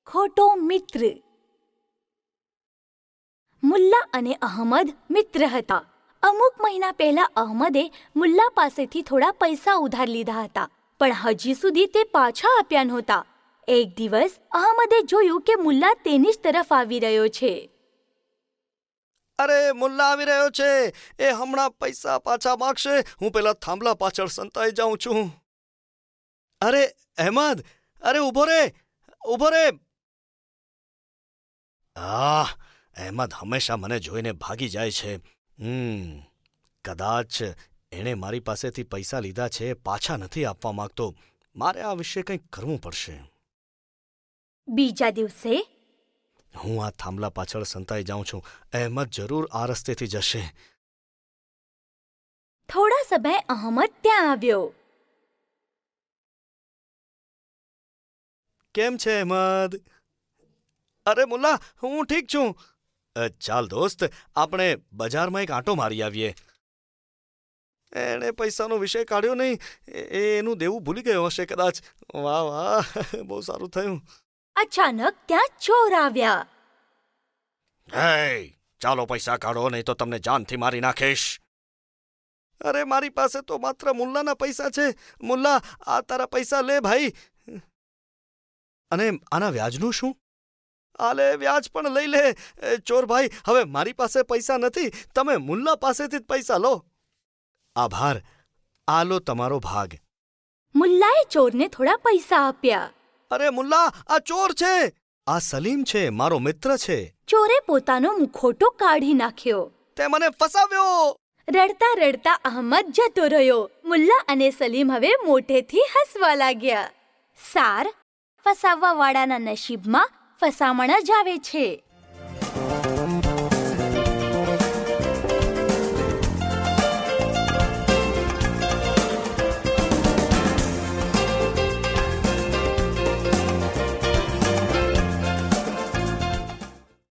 ખોટો મિત્ર. મુલ્લા અને અહમદ મિત્ર હતા. અમુક મહિના પહેલા અહમદે મુલ્લા પાસેથી થોડા પૈસા ઉધાર લીધા હતા, પણ હજી સુધી તે પાછા આપ્યા નહોતા. એક દિવસ અહમદે જોયું કે મુલ્લા તેની જ તરફ આવી રહ્યો છે. અરે, મુલ્લા આવી રહ્યો છે. એ હમણાં પૈસા પાછા માંગશે. હું પેલા થાંભલા પાછળ સંતાઈ જાઉં છું. અરે અહેમદ, અરે ઊભો રે, ઊભો રે. અહેમદ હંમેશા મને જોઈને ભાગી જાય છે. કદાચ એણે મારી પાસેથી પૈસા લીધા છે, પાછા નથી આપવા માંગતો. મારે આ વિશે કંઈક કરવું પડશે. બીજા દિવસે હું આ થાંભલા પાછળ સંતાઈ જાઉં છું. અહેમદ જરૂર આ રસ્તેથી જશે. થોડા સમય અહમદ ત્યાં આવ્યો. કેમ છે અહેમદ? અરે મુલ્લા, હું ઠીક છું. ચાલ દોસ્ત, આપણે બજારમાં એક આંટો મારી આવીએ. એણે પૈસાનો વિષય કાઢ્યો નહીં. એનું દેવું ભૂલી ગયો હશે કદાચ. વાહ વાહ, બહુ સારું થયું. અચાનક ત્યાં ચોર આવ્યા. હે, ચાલો પૈસા કાઢો, નહીં તો તમને જાનથી મારી નાખીશ. અરે, મારી પાસે તો માત્ર મુલ્લાના પૈસા છે. મુલ્લા, આ તારા પૈસા લે ભાઈ. અને આના વ્યાજનું શું? આ લે, વ્યાજ પણ લઈ લે. ચોર ભાઈ, હવે મારી પાસે પૈસા નથી. તમે મુલ્લા પાસેથી જ પૈસા લો. આભાર. આ લો તમારો ભાગ. મુલ્લાએ ચોરને થોડા પૈસા આપ્યા. અરે મુલ્લા, આ ચોર છે. આ સલીમ છે, મારો મિત્ર છે. ચોરે પોતાનો મુખોટો કાઢી નાખ્યો. તે મને ફસાવ્યો. રડતા રડતા અહમદ જતો રહ્યો. મુલ્લા અને સલીમ હવે મોઢેથી હસવા લાગ્યા. સાર, ફસાવવાવાળાના નસીબમાં ફસામણ જ આવે છે.